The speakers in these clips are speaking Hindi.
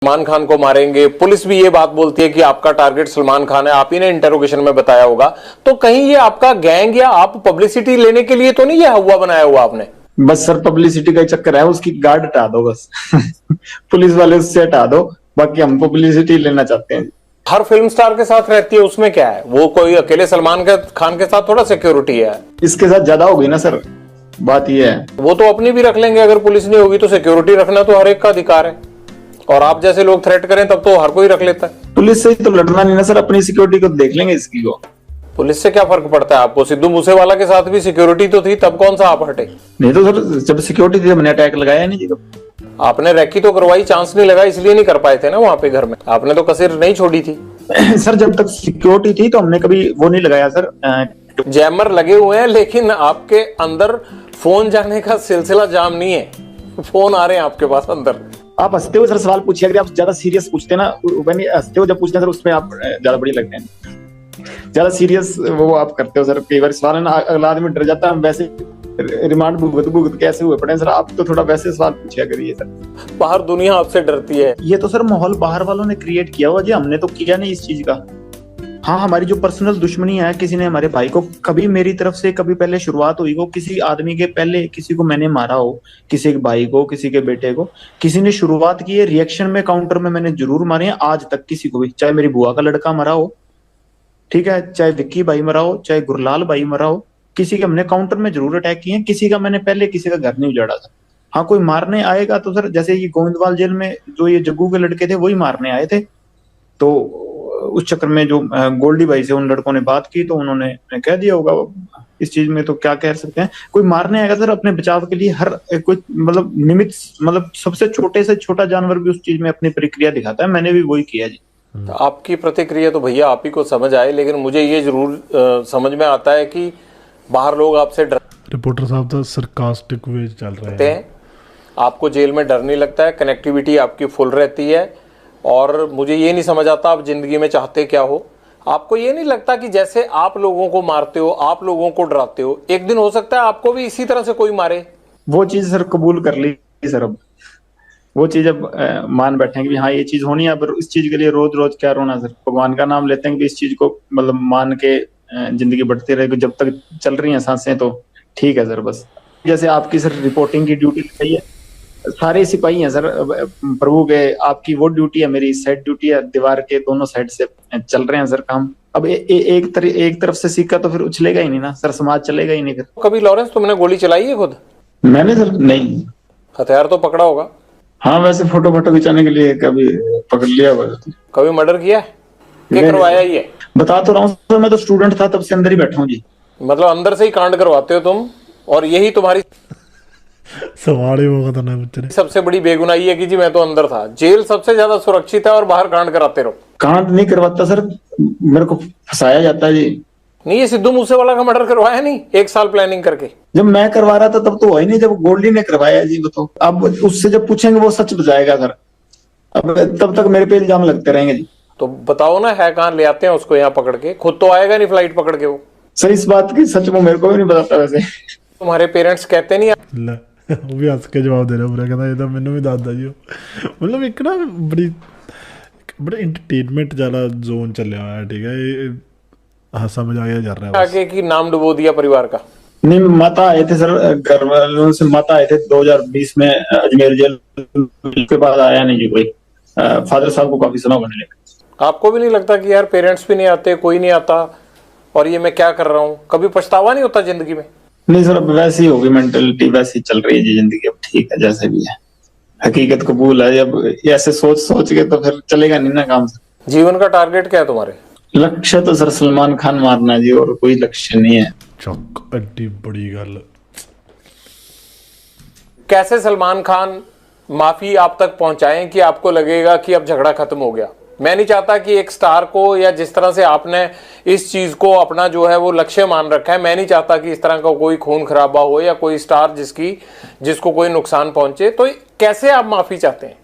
सलमान खान को मारेंगे, पुलिस भी ये बात बोलती है कि आपका टारगेट सलमान खान है, आप ही ने इंटरोगेशन में बताया होगा, तो कहीं ये आपका गैंग या आप पब्लिसिटी लेने के लिए तो नहीं ये हुआ बनाया हुआ आपने? बस सर पब्लिसिटी का ही चक्कर है, उसकी गार्ड हटा दो बस। पुलिस वाले उससे हटा दो, बाकी हम पब्लिसिटी लेना चाहते हैं। हर फिल्म स्टार के साथ रहती है, उसमें क्या है? वो कोई अकेले सलमान खान के साथ थोड़ा सिक्योरिटी है, इसके साथ ज्यादा होगी ना सर, बात ये है। वो तो अपनी भी रख लेंगे, अगर पुलिस नहीं होगी तो सिक्योरिटी रखना तो हर एक का अधिकार है, और आप जैसे लोग थ्रेट करें तब तो हर कोई रख लेता है। पुलिस से ही तो लड़ना नहीं ना सर, अपनी सिक्योरिटी को देख लेंगे इसकी को। पुलिस से क्या फर्क पड़ता है आपको? सिद्धू मूसेवाला के साथ भी सिक्योरिटी तो थी, तब कौन सा आप हटे? नहीं तो सर जब सिक्योरिटी थी हमने अटैक लगाया नहीं जी। आपने रैकी तो करवाई, चांस नहीं लगा इसलिए नहीं कर पाए थे ना वहां पे घर में, आपने तो कसर नहीं छोड़ी थी। सर जब तक सिक्योरिटी थी तो हमने कभी वो नहीं लगाया सर। जैमर लगे हुए हैं, लेकिन आपके अंदर फोन जाने का सिलसिला जाम नहीं है, फोन आ रहे हैं आपके पास अंदर। आप हंसते हो सर सवाल पूछिए, अगर आप ज्यादा सीरियस पूछते ना, हंसते हो जब पूछते हैं सर उसमें आप ज्यादा बड़ी लगते हैं, ज्यादा सीरियस वो आप करते हो सर। कई बार सवाल है ना, अगला आदमी डर जाता है, हम वैसे रिमांड भुगत कैसे हुए पड़े सर, आप तो थोड़ा वैसे सवाल पूछिया करिए सर। बाहर दुनिया आपसे डरती है। ये तो सर माहौल बाहर वालों ने क्रिएट किया हुआ जी, हमने तो किया नहीं इस चीज का। हाँ हमारी जो पर्सनल दुश्मनी है, किसी ने हमारे भाई को कभी मेरी तरफ से कभी पहले शुरुआत हुई हो, किसी आदमी के पहले किसी को मैंने मारा हो, किसी के भाई को, किसी के बेटे को, किसी ने शुरुआत की है, रिएक्शन में काउंटर में मैंने जरूर मारे हैं आज तक किसी को भी, चाहे मेरी बुआ का लड़का मरा हो, ठीक है, चाहे विक्की भाई मरा हो, चाहे गुरलाल भाई मरा हो, किसी के हमने काउंटर में जरूर अटैक किए हैं, किसी का मैंने पहले किसी का घर नहीं उजाड़ा था। हाँ कोई मारने आएगा तो सर जैसे ये गोविंदवाल जेल में जो ये जग्गू के लड़के थे वही मारने आए थे, तो उस चक्कर में जो गोल्डी भाई से उन लड़कों ने बात की तो उन्होंने कह दिया होगा, इस चीज में तो क्या कह सकते हैं। कोई मारने आएगा सर अपने बचाव के लिए हर कोई मतलब निमित्त, मतलब सबसे छोटे से छोटा जानवर भी उस चीज में अपनी प्रक्रिया दिखाता है, मैंने भी वही किया जी। तो आपकी प्रतिक्रिया तो भैया आप ही को समझ आए, लेकिन मुझे ये जरूर समझ में आता है कि बाहर लोग आपसे डर। रिपोर्टर साहब तो सरकास्टिक वे चल रहे हैं। आपको जेल में डर नहीं लगता है, कनेक्टिविटी आपकी फुल रहती है, और मुझे ये नहीं समझ आता आप जिंदगी में चाहते क्या हो। आपको ये नहीं लगता कि जैसे आप लोगों को मारते हो, आप लोगों को डराते हो, एक दिन हो सकता है आपको भी इसी तरह से कोई मारे? वो चीज सर कबूल कर ली सर, अब वो चीज अब मान बैठे कि हाँ ये चीज होनी है, पर इस चीज के लिए रोज रोज क्या रोना सर। भगवान का नाम लेते हैं कि इस चीज को मतलब मान के जिंदगी बढ़ती रहेगी, जब तक चल रही हैं सांसें तो ठीक है सर। बस जैसे आपकी सर रिपोर्टिंग की ड्यूटी लगाई है, सारे सिपाही हैं सर प्रभु के, आपकी वो ड्यूटी है, मेरी साइड ड्यूटी है, दीवार के दोनों साइड से चल रहे हैं सर काम। अब एक तरफ से सिक्का तो फिर उछलेगा ही नहीं ना सर, समाज चलेगा ही नहीं फिर। कभी लॉरेंस तुमने गोली चलाई है खुद? मैंने सर नहीं। हथियार तो पकड़ा होगा? हाँ वैसे फोटो खिंचाने के लिए कभी पकड़ लिया हुआ। कभी मर्डर किया है? क्या करवाया ये? बता तो रहा हूँ सर, मैं तो स्टूडेंट था तब से अंदर ही बैठा हूँ जी। मतलब अंदर से ही कांड करवाते हो तुम, और यही तुम्हारी सवाल ही वो करना है। सबसे बड़ी बेगुनाही है कि जी मैं तो अंदर था। जेल सबसे ज्यादा सुरक्षित है और बाहर कांड कराते रहो। कांड नहीं करवाता सर, मेरे को फंसाया जाता है जी। नहीं, ये सिद्धू मूसेवाला का मर्डर करवाया नहीं 1 साल प्लानिंग करके? जब मैं करवा रहा था तब तो हुआ ही नहीं, जब गोल्डी ने करवाया जी वो तो। अब उससे जब पूछेंगे वो सच बताएगा सर, अब तब तक मेरे पे इल्जाम लगते रहेंगे जी। तो बताओ ना, है कहाँ? ले आते हैं उसको यहाँ पकड़ के, खुद तो आएगा नहीं फ्लाइट पकड़ के वो। सर इस बात की सच वो मेरे को भी नहीं बताता वैसे। तुम्हारे पेरेंट्स कहते नहीं? वो भी हंस के जवाब दे रहा पूरा, कहता ये तो मैनू भी दादा जी मतलब एक ना बड़ा एंटरटेनमेंट वाला जोन चलिया हुआ है, ठीक है, हंसा मजाक जा रहा है आगे की नाम डुबो दिया परिवार का। नहीं माता आए थे सर, घर वालों से माता आए थे 2020 में अजमेर जेल के बाद आया नहीं जी कोई। फादर साहब को काफी समय होने लगा। आपको भी नहीं लगता कि यार पेरेंट्स भी नहीं आते, कोई नहीं आता, और ये मैं क्या कर रहा हूँ? कभी पछतावा नहीं होता जिंदगी में? नहीं सर अब वैसी होगी मेंटेलिटी, वैसी चल रही है जी जिंदगी, अब ठीक है जैसे भी है, हकीकत कबूल है। अब ऐसे सोच के तो फिर चलेगा नहीं ना काम। जीवन का टारगेट क्या है तुम्हारे? लक्ष्य तो सर सलमान खान मारना जी, और कोई लक्ष्य नहीं है। चौक एड्डी बड़ी गल। कैसे सलमान खान माफी आप तक पहुंचाएं कि आपको लगेगा कि अब झगड़ा खत्म हो गया? मैं नहीं चाहता कि एक स्टार को, या जिस तरह से आपने इस चीज को अपना जो है वो लक्ष्य मान रखा है, मैं नहीं चाहता कि इस तरह का कोई खून खराबा हो या कोई स्टार जिसको कोई नुकसान पहुंचे। तो कैसे आप माफी चाहते हैं?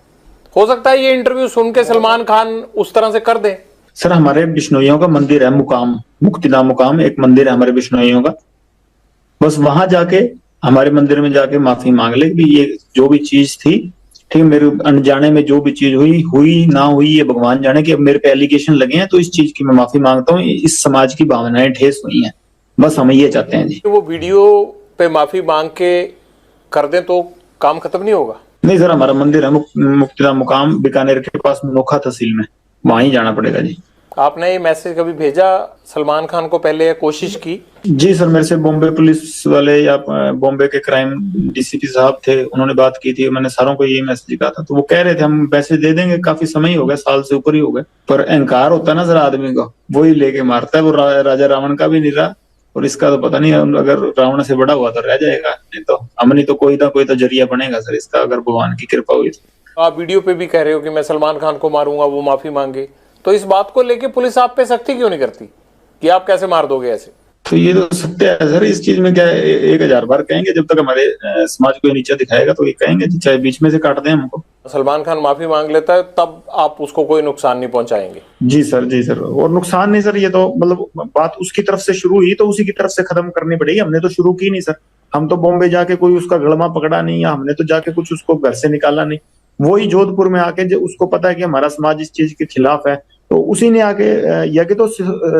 हो सकता है ये इंटरव्यू सुन के सलमान खान उस तरह से कर दे। सर हमारे बिश्नोइयों का मंदिर है मुकाम, मुक्तिधाम मुकाम एक मंदिर है हमारे बिश्नोइयों का, बस वहां जाके हमारे मंदिर में जाके माफी मांग ले कि ये जो भी चीज थी ठीक है, मेरे अनजाने में जो भी चीज हुई हुई ना हुई ये भगवान जाने कि अब मेरे पे एलिगेशन लगे हैं, तो इस चीज की मैं माफी मांगता हूँ। इस समाज की भावनाएं ठेस हुई हैं, बस हम ये चाहते हैं जी। वो वीडियो पे माफी मांग के कर दें तो काम खत्म नहीं होगा? नहीं सर, हमारा मंदिर है मुक्तिधाम मुकाम बीकानेर के पास नोखा तहसील में, वहां ही जाना पड़ेगा जी। आपने ये मैसेज कभी भेजा सलमान खान को पहले, या कोशिश की? जी सर, मेरे से बॉम्बे पुलिस वाले या बॉम्बे के क्राइम डीसीपी साहब थे, उन्होंने बात की थी, मैंने सारों को ये मैसेज कहा था, तो वो कह रहे थे हम मैसेज दे देंगे, काफी समय ही हो गया, साल से ऊपर ही हो गया, पर अहंकार होता है ना सर आदमी का, वही लेके मारता है। वो राजा रावण का भी नहीं रहा, और इसका तो पता नहीं, अगर रावण से बड़ा हुआ तो रह जाएगा, नहीं तो हमने तो कोई ना कोई तो जरिया बनेगा सर इसका, अगर भगवान की कृपा हुई तो। आप वीडियो पे भी कह रहे हो कि मैं सलमान खान को मारूंगा, वो माफी मांगे, तो इस बात को लेके पुलिस आप पे सख्ती क्यों नहीं करती कि आप कैसे मार दोगे ऐसे? तो ये तो सत्य है सर, इस चीज में क्या है, 1000 बार कहेंगे, जब तक हमारे समाज को नीचा दिखाएगा तो ये कहेंगे, चाहे बीच में से काट दें हमको। सलमान खान माफी मांग लेता है तब आप उसको कोई नुकसान नहीं पहुंचाएंगे? जी सर, जी सर, और नुकसान नहीं सर, ये तो मतलब बात उसकी तरफ से शुरू हुई तो उसी की तरफ से खत्म करनी पड़ेगी, हमने तो शुरू की नहीं सर। हम तो बॉम्बे जाके कोई उसका गड़मा पकड़ा नहीं, या हमने तो जाके कुछ उसको घर से निकाला नहीं, वही जोधपुर में आके जो उसको पता है कि हमारा समाज इस चीज के खिलाफ है, तो उसी ने आके या कि तो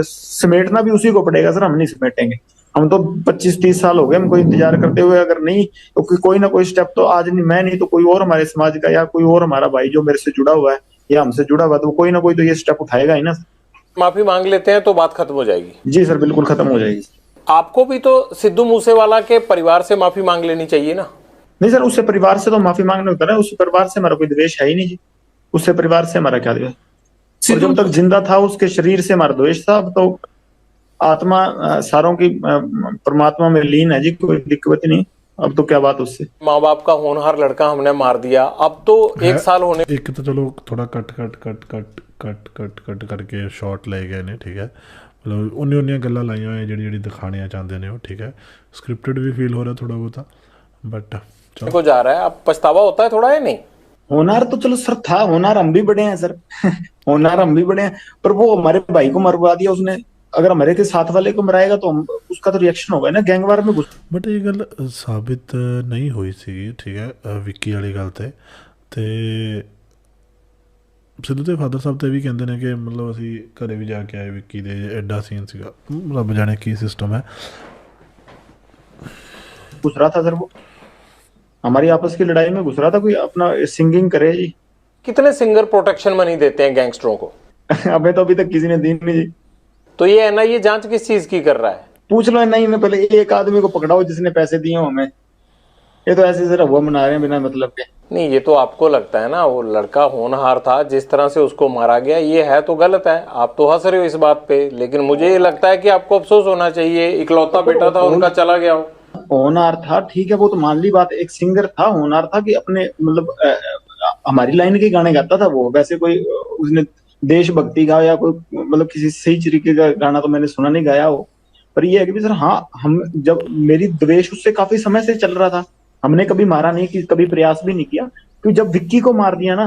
समेटना भी उसी को पड़ेगा सर, हम नहीं समेटेंगे। हम तो 25-30 साल हो गए हमको इंतजार करते हुए, अगर नहीं तो कोई ना कोई स्टेप तो आज नहीं, मैं नहीं तो कोई और हमारे समाज का या कोई और हमारा भाई जो मेरे से जुड़ा हुआ है या हमसे जुड़ा हुआ है, तो कोई ना कोई तो ये स्टेप उठाएगा ही ना। माफी मांग लेते हैं तो बात खत्म हो जाएगी? जी सर, बिल्कुल खत्म हो जाएगी। आपको भी तो सिद्धू मूसेवाला के परिवार से माफी मांग लेनी चाहिए ना? नहीं सर, उससे परिवार से तो माफी मांगने होता है, उससे परिवार से हमारा कोई द्वेष है ही नहीं जी, उससे परिवार से हमारा क्या द्वेष, और जब तक जिंदा था उसके शरीर से हमारा द्वेष था। अब तो आत्मा सारों की परमात्मा में लीन है जी, कोई दिक्कत नहीं, अब तो क्या बात उससे। माँ बाप का होनहार लड़का हमने मार दिया, अब तो 1 साल होने। एक तो चलो थोड़ा cut cut cut cut cut cut cut करके शॉट ले गए ने, ठीक है, मतलब उन्नी गल्लां लाइयां होई जेह्ड़ी दिखानियां चाहते ने, ठीक है, स्क्रिप्टेड भी फील हो रहा थोड़ा बहुता, बट को जा रहा है, अब पछतावा होता है थोड़ा या नहीं? होनार तो चलो सर था, होनार हम भी बड़े हैं सर होनार हम भी बड़े हैं, पर वो हमारे भाई को मरवा दिया उसने, अगर हमारे के साथ वाले को मराएगा तो हम उसका तो रिएक्शन होगा ना, गैंगवार में घुस। बट ये गल साबित नहीं हुई सी, ठीक है, विक्की वाली गल ते सिद्धू ਦੇ ਫਾਦਰ ਸਾਹਿਬ ਤੇ ਵੀ ਕਹਿੰਦੇ ਨੇ ਕਿ ਮਤਲਬ ਅਸੀਂ ਘਰੇ ਵੀ ਜਾ ਕੇ ਆਏ ਵਿੱਕੀ ਦੇ, ਐਡਾ ਸੀਨ ਸੀਗਾ, ਰੱਬ ਜਾਣੇ ਕੀ ਸਿਸਟਮ ਹੈ। घुस रहा था सर, वो हमारी आपस की लड़ाई में घुस रहा था, कोई अपना सिंगिंग करे जी। कितने सिंगर प्रोटेक्शन मनी देते हैं गैंगस्टरों को? अबे तो अभी तक किसी ने दी नहीं जी। तो ये एनआईए जांच किस चीज की कर रहा है? पूछ लो नहीं, मैं पहले एक आदमी को पकड़ाओ जिसने पैसे दिए हो हमें, ये तो ऐसे जरा हुआ मना रहे हैं बिना मतलब के। नहीं, ये तो आपको लगता है ना, वो लड़का होनहार था, जिस तरह से उसको मारा गया ये है तो गलत है, आप तो हंस रहे हो इस बात पे, लेकिन मुझे ये लगता है कि आपको अफसोस होना चाहिए, इकलौता बेटा था उनका, चला गया हो। होनहार था ठीक है, वो तो मान ली बात, एक सिंगर था, होनहार था कि अपने मतलब हमारी लाइन के गाने गाता था वो, वैसे कोई उसने देशभक्ति का या कोई मतलब किसी सही तरीके का गाना तो मैंने सुना नहीं गाया हो। पर ये है कि सर हाँ, हम जब मेरी द्वेष उससे काफी समय से चल रहा था, हमने कभी मारा नहीं, कि कभी प्रयास भी नहीं किया, क्योंकि जब विक्की को मार दिया ना,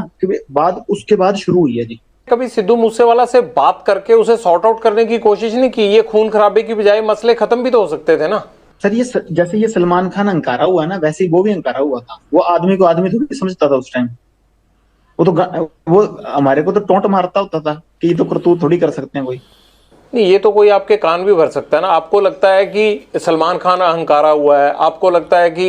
बाद उसके बाद शुरू हुई है जी। कभी सिद्धू मूसेवाला से बात करके उसे सॉर्ट आउट करने की कोशिश नहीं की? ये खून खराबे की बजाय मसले खत्म भी तो हो सकते थे ना। सर ये जैसे ये सलमान खान अंकारा हुआ ना, वैसे ही वो भी अंकारा हुआ था, वो आदमी को आदमी थोड़ी समझता था उस टाइम, वो हमारे को तो टोंट मारता होता था कि ये तो करतूत थोड़ी कर सकते हैं कोई। नहीं, ये तो कोई आपके कान भी भर सकता है ना। आपको लगता है कि सलमान खान अहंकारा हुआ है, आपको लगता है कि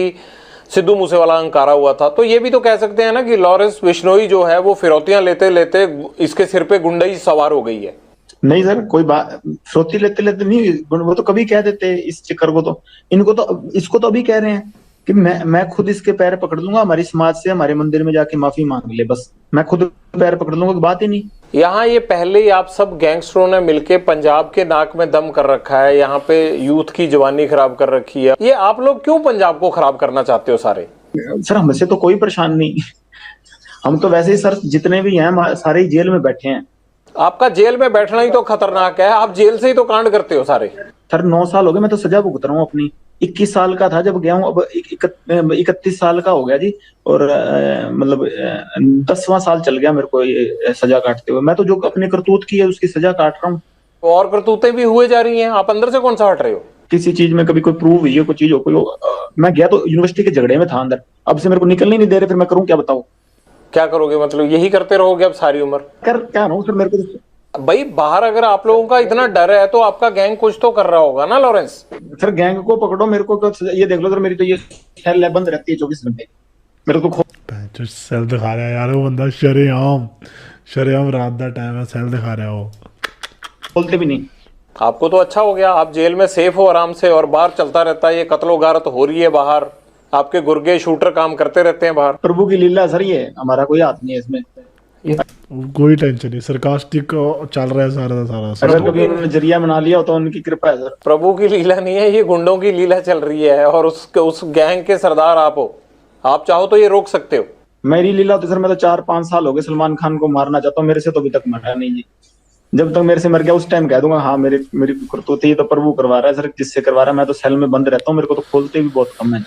सिद्धू मूसेवाला अहंकारा हुआ था, तो ये भी तो कह सकते हैं ना कि लॉरेंस बिश्नोई जो है वो फिरौतियां लेते लेते इसके सिर पे गुंडई सवार हो गई है। नहीं सर, कोई बात फिरौती लेते लेते नहीं, वो तो कभी कह देते इस चक्कर को, तो इनको तो इसको तो अभी कह रहे हैं कि मैं खुद इसके पैर पकड़ लूंगा, हमारी समाज से हमारे मंदिर में जाके माफी मांग ले, बस मैं खुद पैर पकड़ लूंगा, की बात ही नहीं। यहाँ ये पहले ही आप सब गैंगस्टरों ने मिलके पंजाब के नाक में दम कर रखा है, यहाँ पे यूथ की जवानी खराब कर रखी है, ये आप लोग क्यों पंजाब को खराब करना चाहते हो सारे? सर हमसे तो कोई परेशान नहीं, हम तो वैसे ही सर जितने भी हैं सारे ही जेल में बैठे हैं। आपका जेल में बैठना ही तो खतरनाक है, आप जेल से ही तो कांड करते हो सारे। सर 9 साल हो गए, मैं तो सजा भुगत रहा हूँ अपनी, 21 साल का था जब गया हूँ, अब 31 साल का हो गया जी, और मतलब 10वां साल चल गया मेरे को ये सजा काटते हुए। मैं तो जो अपने करतूत की है उसकी सजा काट रहा हूँ। और करतूतें भी हुए जा रही हैं, आप अंदर से कौन सा हट रहे हो? किसी चीज में कभी कोई प्रूव हुई है, कोई चीज हो, कोई मैं गया तो यूनिवर्सिटी के झगड़े में था अंदर, अब से मेरे को निकलने नहीं दे रहे, फिर मैं करूँ क्या बताओ? क्या करोगे, मतलब यही करते रहोगे अब सारी उम्र? कर क्या रहा हूँ सर, मेरे को भाई बाहर अगर आप लोगों का इतना डर है तो आपका गैंग कुछ तो कर रहा होगा ना लॉरेंस? सर गैंग को पकड़ो, मेरे को ये देख लो सर, मेरी तो ये सेल बंद रहती है 24 घंटे। मेरे को जो सेल दिखा रहा है यार वो बंदा, शरेआम रात का टाइम है, सेल दिखा रहा है वो। खोलते भी नहीं। आपको तो अच्छा हो गया, आप जेल में सेफ हो आराम से, और बाहर चलता रहता है ये कत्लो गारत हो रही है बाहर, आपके गुर्गे शूटर काम करते रहते हैं बाहर। प्रभु की लीला सर, ये हमारा कोई हाथ नहीं है इसमें। कोई टेंशन नहीं, सरकास्टिक चल रहा है सारा का सारा। अगर कभी उन्होंने जरिया बना लिया हो तो उनकी कृपा है सर। प्रभु की लीला नहीं है, ये गुंडों की लीला चल रही है, और उस गैंग के सरदार आप हो। आप चाहो तो ये रोक सकते हो। मेरी लीला तो सर, मैं तो 4-5 साल हो गए सलमान खान को मारना चाहता हूँ, मेरे से तो अभी तक मरा नहीं जी। जब तक मेरे से मर गया उस टाइम कह दूंगा हाँ मेरी करतूत ही तो प्रभु करवा रहा है सर, जिससे करवा रहा है। मैं तो सेल में बंद रहता हूँ, मेरे को तो खोलते भी बहुत कम है।